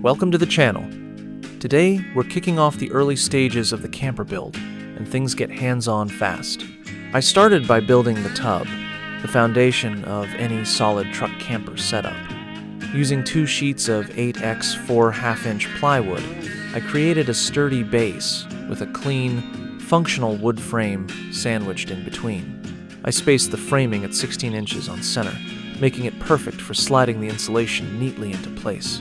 Welcome to the channel. Today, we're kicking off the early stages of the camper build, and things get hands-on fast. I started by building the tub, the foundation of any solid truck camper setup. Using 2 sheets of 8x 4 1/2-inch plywood, I created a sturdy base with a clean, functional wood frame sandwiched in between. I spaced the framing at 16 inches on center, making it perfect for sliding the insulation neatly into place.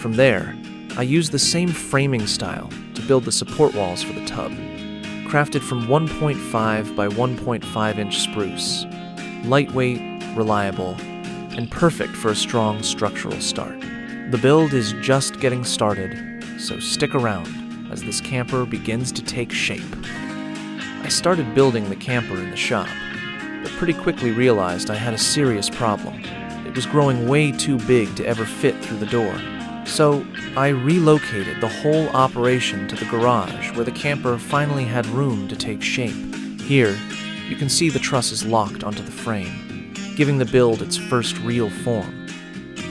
From there, I used the same framing style to build the support walls for the tub, crafted from 1.5 by 1.5 inch spruce, lightweight, reliable, and perfect for a strong structural start. The build is just getting started, so stick around as this camper begins to take shape. I started building the camper in the shop, but pretty quickly realized I had a serious problem. It was growing way too big to ever fit through the door. So I relocated the whole operation to the garage where the camper finally had room to take shape. Here, you can see the trusses locked onto the frame, giving the build its first real form.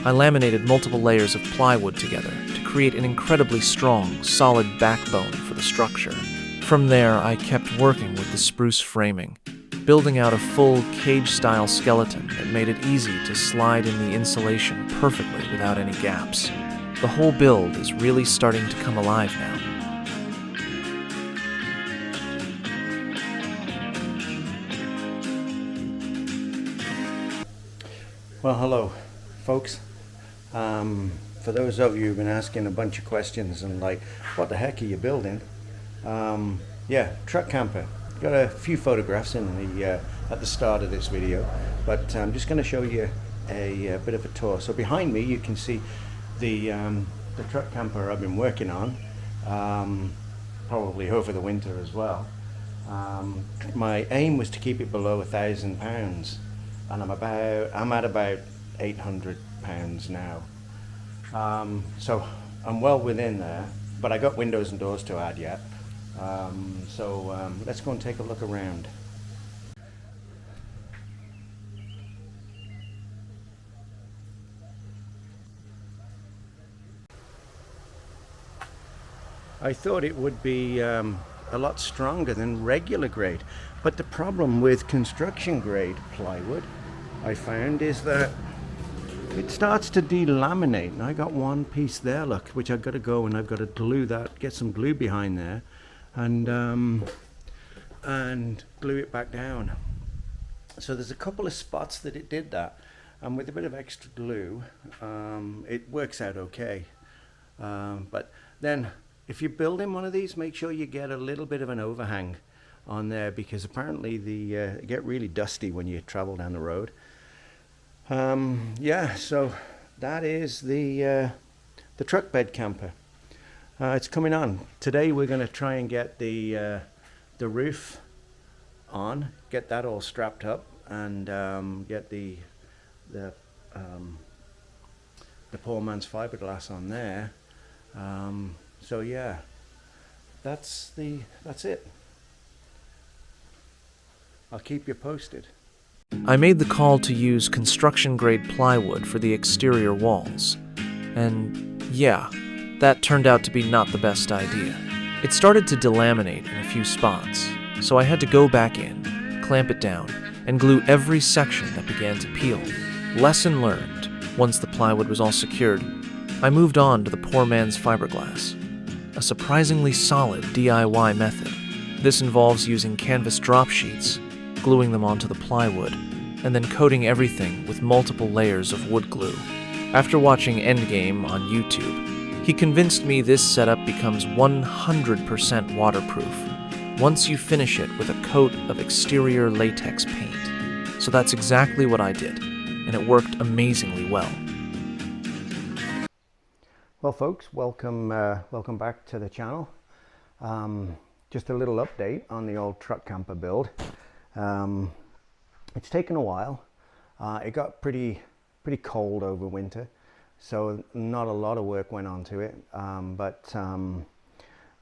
I laminated multiple layers of plywood together to create an incredibly strong, solid backbone for the structure. From there, I kept working with the spruce framing, building out a full cage-style skeleton that made it easy to slide in the insulation perfectly without any gaps. The whole build is really starting to come alive now. Well, hello, folks. For those of you who've been asking a bunch of questions and like, what the heck are you building? Yeah, truck camper. Got a few photographs in the at the start of this video, but I'm just going to show you a bit of a tour. So behind me, you can see the truck camper I've been working on, probably over the winter as well. My aim was to keep it below 1,000 pounds, and I'm at about 800 pounds now. So I'm well within there, but I got windows and doors to add yet. Let's go and take a look around. I thought it would be a lot stronger than regular grade, but the problem with construction grade plywood I found is that it starts to delaminate, and I got one piece there, look, which I've got to go and I've got to glue that, get some glue behind there, and glue it back down. So there's a couple of spots that it did that, and with a bit of extra glue, it works out okay. But then, if you're building one of these, make sure you get a little bit of an overhang on there, because apparently they get really dusty when you travel down the road. Yeah, so that is the truck bed camper. It's coming on. Today we're going to try and get the roof on, get that all strapped up, and get the poor man's fiberglass on there. So yeah, that's it. I'll keep you posted. I made the call to use construction-grade plywood for the exterior walls, and yeah, that turned out to be not the best idea. It started to delaminate in a few spots, so I had to go back in, clamp it down, and glue every section that began to peel. Lesson learned. Once the plywood was all secured, I moved on to the poor man's fiberglass, a surprisingly solid DIY method. This involves using canvas drop sheets, gluing them onto the plywood, and then coating everything with multiple layers of wood glue. After watching Endgame on YouTube, he convinced me this setup becomes 100% waterproof once you finish it with a coat of exterior latex paint. So that's exactly what I did, and it worked amazingly well. Well, folks, welcome back to the channel. Just a little update on the old truck camper build. It's taken a while. It got pretty cold over winter, so not a lot of work went on to it, but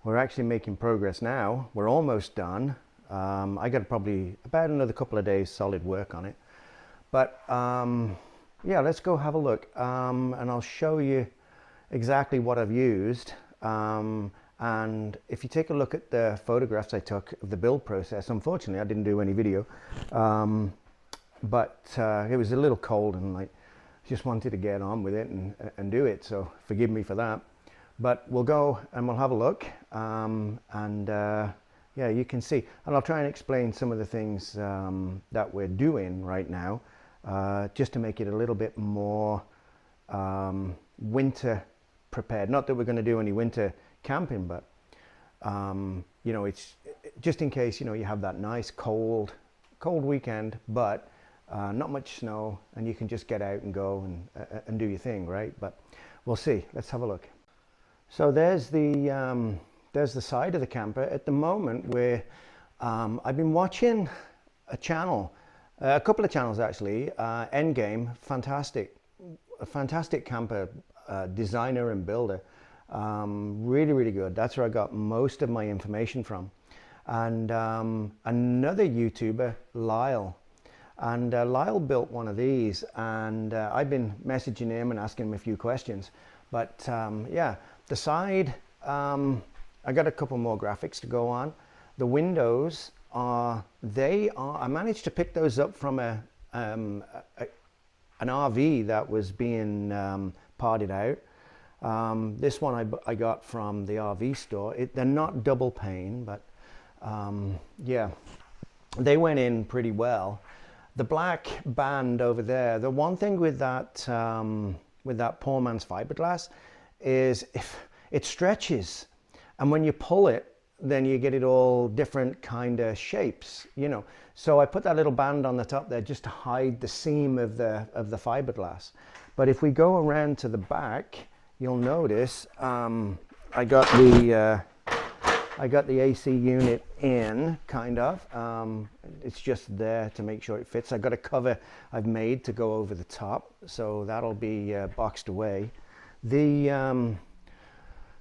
we're actually making progress now. We're almost done. I got probably about another couple of days solid work on it, but yeah, let's go have a look, and I'll show you exactly what I've used. And if you take a look at the photographs I took of the build process, unfortunately I didn't do any video, but it was a little cold and like just wanted to get on with it and do it, so forgive me for that. But we'll go and we'll have a look, yeah, you can see, and I'll try and explain some of the things that we're doing right now, just to make it a little bit more winter prepared. Not that we're going to do any winter camping, but you know, it's just in case, you know, you have that nice cold weekend, but not much snow, and you can just get out and go and do your thing, right? But we'll see. Let's have a look. So there's the side of the camper. At the moment, where I've been watching a channel, a couple of channels actually. Endgame, a fantastic camper designer and builder. Really good. That's where I got most of my information from. And another YouTuber, Lyle. And Lyle built one of these, and I've been messaging him and asking him a few questions. But yeah, the side, I got a couple more graphics to go on. The windows I managed to pick those up from an RV that was being parted out. This one I got from the RV store. They're not double pane, but yeah, they went in pretty well. The black band over there, the one thing with that poor man's fiberglass is if it stretches, and when you pull it, then you get it all different kind of shapes, you know. So I put that little band on the top there just to hide the seam of the fiberglass. But if we go around to the back, you'll notice I got the AC unit in, kind of. It's just there to make sure it fits. I got a cover I've made to go over the top, so that'll be boxed away. The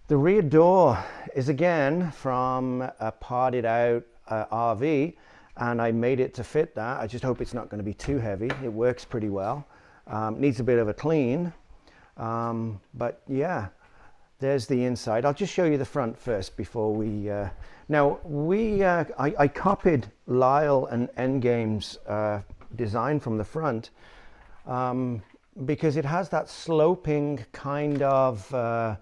rear door is again from a parted out RV, and I made it to fit that. I just hope it's not going to be too heavy. It works pretty well. Needs a bit of a clean, but yeah, there's the inside. I'll just show you the front first before we... I copied Lyle and Endgame's design from the front because it has that sloping kind of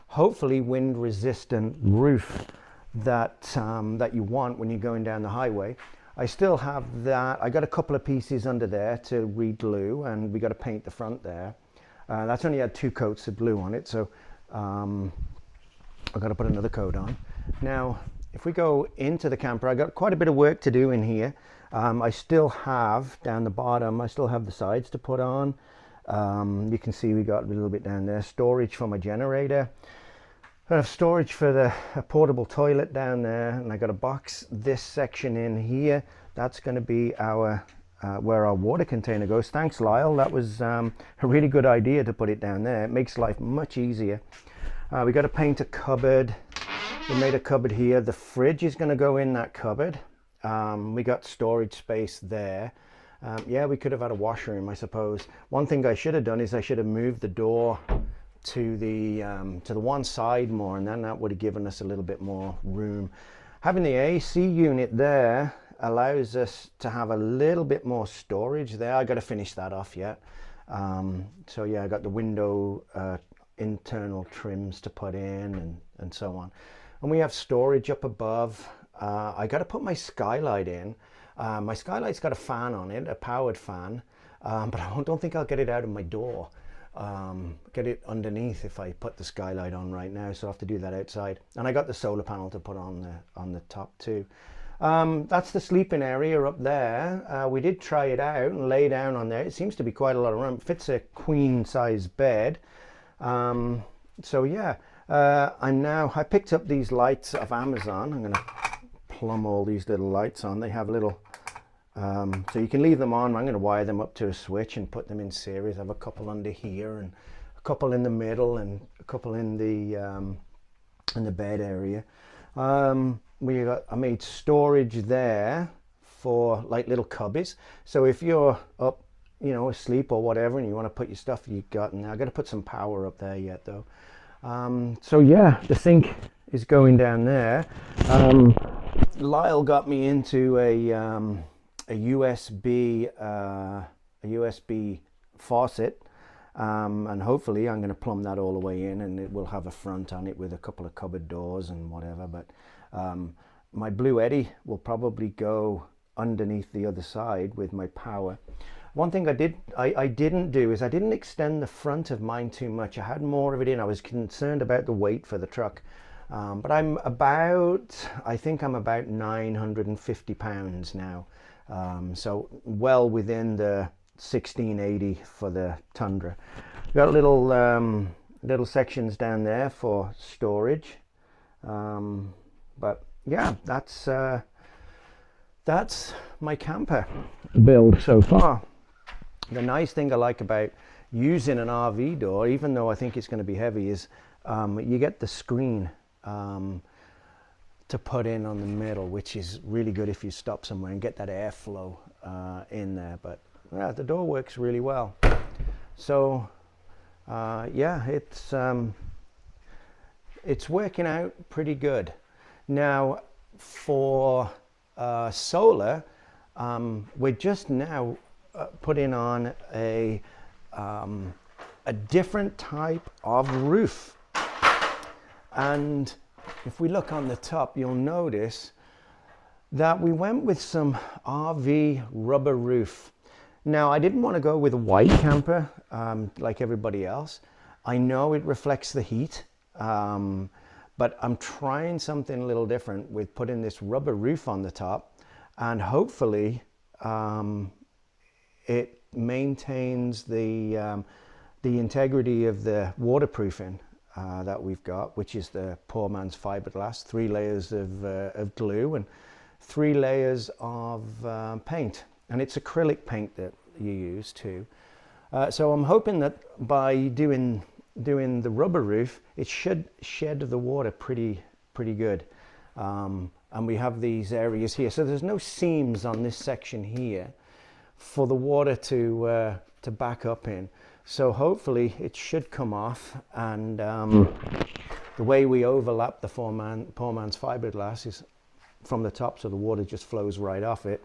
hopefully wind resistant roof that you want when you're going down the highway. I still have that. I got a couple of pieces under there to re-glue, and we got to paint the front there. That's only had 2 coats of glue on it, so I've got to put another coat on. Now, if we go into the camper, I got quite a bit of work to do in here. I still have down the bottom, I still have the sides to put on. You can see we got a little bit down there, storage for my generator. I have storage for a portable toilet down there, and I got to box this section in here. That's going to be our where our water container goes. Thanks, Lyle. That was a really good idea to put it down there. It makes life much easier. We got to paint a cupboard. We made a cupboard here. The fridge is going to go in that cupboard. We got storage space there. Yeah, we could have had a washroom, I suppose. One thing I should have done is I should have moved the door to the one side more, and then that would have given us a little bit more room. Having the AC unit there allows us to have a little bit more storage there. I got to finish that off yet. So yeah, I got the window internal trims to put in and so on. And we have storage up above. I got to put my skylight in. My skylight's got a fan on it, a powered fan, but I don't think I'll get it out of my door. Get it underneath if I put the skylight on right now, so I have to do that outside. And I got the solar panel to put on the top too. That's the sleeping area up there. We did try it out and lay down on there. It seems to be quite a lot of room. It fits a queen size bed. So yeah, I picked up these lights off Amazon. I'm gonna plumb all these little lights on. They have little so you can leave them on. I'm going to wire them up to a switch and put them in series. I have a couple under here and a couple in the middle and a couple in the bed area. I made storage there for like little cubbies. So if you're up, you know, asleep or whatever, and you want to put your stuff you got in there, I got to put some power up there yet though. So yeah, the sink is going down there. Lyle got me into a USB faucet, and hopefully I'm going to plumb that all the way in, and it will have a front on it with a couple of cupboard doors and whatever. But my Blue Eddy will probably go underneath the other side with my power. One thing I didn't do is I didn't extend the front of mine too much. I had more of it in. I was concerned about the weight for the truck. But I think I'm about 950 pounds now. So well within the 1680 for the Tundra. Got little sections down there for storage. But yeah, that's my camper build so far. The nice thing I like about using an RV door, even though I think it's going to be heavy, is you get the screen to put in on the middle, which is really good if you stop somewhere and get that airflow in there. But yeah, the door works really well. So yeah, it's working out pretty good. Now for solar, we're just now putting on a different type of roof. And if we look on the top, you'll notice that we went with some RV rubber roof. Now, I didn't want to go with a white camper like everybody else. I know it reflects the heat, but I'm trying something a little different with putting this rubber roof on the top, and hopefully it maintains the integrity of the waterproofing that we've got, which is the poor man's fiberglass, 3 layers of glue and 3 layers of paint, and it's acrylic paint that you use too. So I'm hoping that by doing the rubber roof, it should shed the water pretty good. And we have these areas here, so there's no seams on this section here for the water to back up in. So hopefully it should come off, and the way we overlap the poor man's fiberglass is from the top, so the water just flows right off it.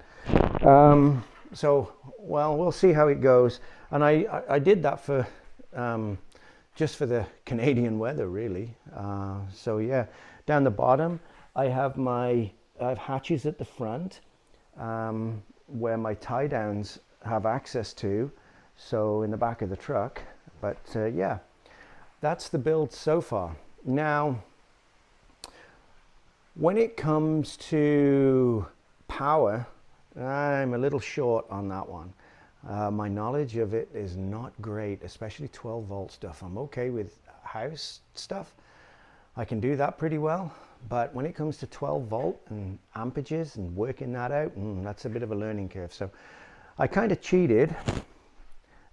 So well, we'll see how it goes. And I did that for just for the Canadian weather, really. So yeah, down the bottom I have hatches at the front where my tie downs have access to, so in the back of the truck. But yeah, that's the build so far. Now when it comes to power, I'm a little short on that one. My knowledge of it is not great, especially 12 volt stuff. I'm okay with house stuff. I can do that pretty well. But when it comes to 12 volt and amperages and working that out, that's a bit of a learning curve. So I kind of cheated,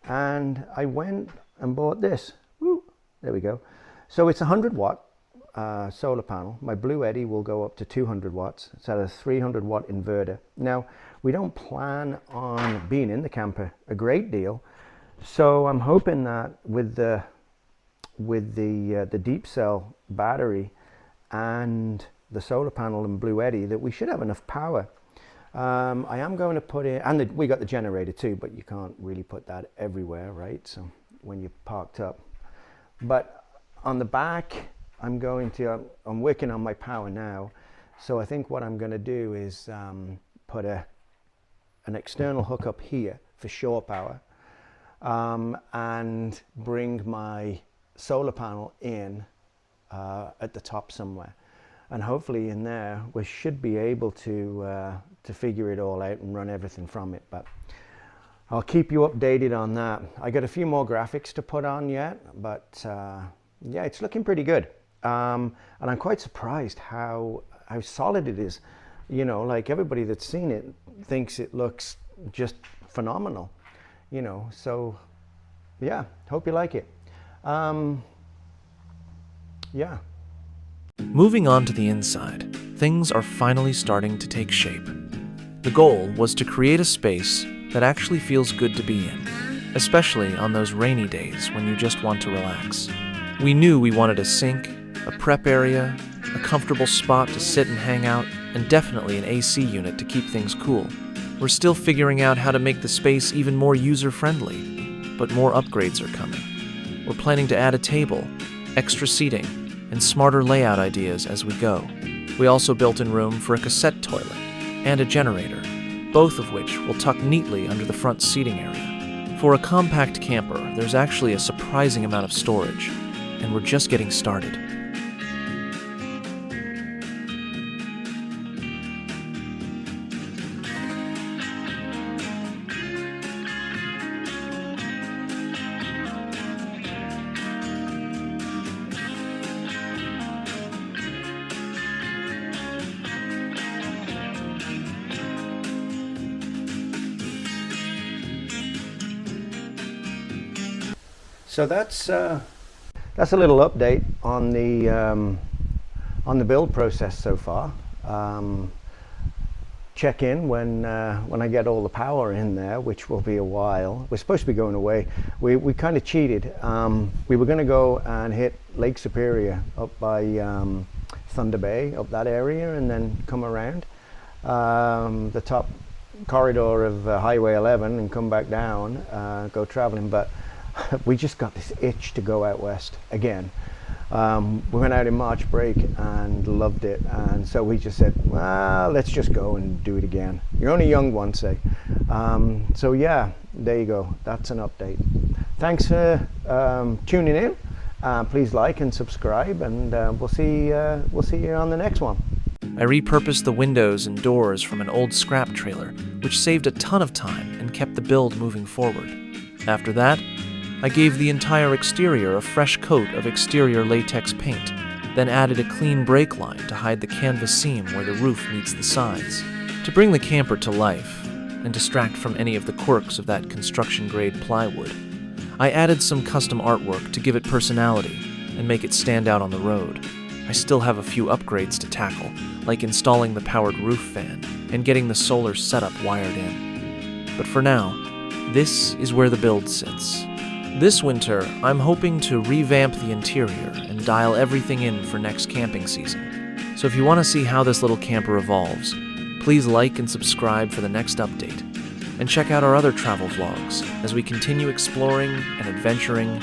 and I went and bought this. Woo, there we go. So it's a 100 watt solar panel. My Blue Eddy will go up to 200 watts. It's at a 300 watt inverter. Now, we don't plan on being in the camper a great deal, so I'm hoping that with the deep cell battery and the solar panel and Blue Eddy, that we should have enough power. I am going to put in, and we got the generator too, but you can't really put that everywhere, right? So when you're parked up. But on the back, I'm working on my power now. So I think what I'm going to do is put an external hookup here for shore power, and bring my solar panel in at the top somewhere, and hopefully in there we should be able to figure it all out and run everything from it. But I'll keep you updated on that. I got a few more graphics to put on yet, but yeah, it's looking pretty good. And I'm quite surprised how solid it is. You know, like everybody that's seen it thinks it looks just phenomenal, you know. So yeah, hope you like it. Yeah. Moving on to the inside, things are finally starting to take shape. The goal was to create a space that actually feels good to be in, especially on those rainy days when you just want to relax. We knew we wanted a sink, a prep area, a comfortable spot to sit and hang out, and definitely an AC unit to keep things cool. We're still figuring out how to make the space even more user-friendly, but more upgrades are coming. We're planning to add a table, extra seating, and smarter layout ideas as we go. We also built in room for a cassette toilet and a generator, both of which will tuck neatly under the front seating area. For a compact camper, there's actually a surprising amount of storage, and we're just getting started. So that's a little update on the build process so far. Check in when I get all the power in there, which will be a while. We're supposed to be going away. We kind of cheated. We were going to go and hit Lake Superior up by Thunder Bay, up that area, and then come around the top corridor of Highway 11 and come back down, go traveling. But we just got this itch to go out west again. We went out in March break and loved it, and so we just said, well, let's just go and do it again. You're only young once, eh? So yeah, there you go. That's an update. Thanks for tuning in. Please like and subscribe, and we'll see you on the next one. I repurposed the windows and doors from an old scrap trailer, which saved a ton of time and kept the build moving forward. After that, I gave the entire exterior a fresh coat of exterior latex paint, then added a clean brake line to hide the canvas seam where the roof meets the sides. To bring the camper to life, and distract from any of the quirks of that construction-grade plywood, I added some custom artwork to give it personality and make it stand out on the road. I still have a few upgrades to tackle, like installing the powered roof fan and getting the solar setup wired in. But for now, this is where the build sits. This winter, I'm hoping to revamp the interior and dial everything in for next camping season. So if you want to see how this little camper evolves, please like and subscribe for the next update. And check out our other travel vlogs as we continue exploring and adventuring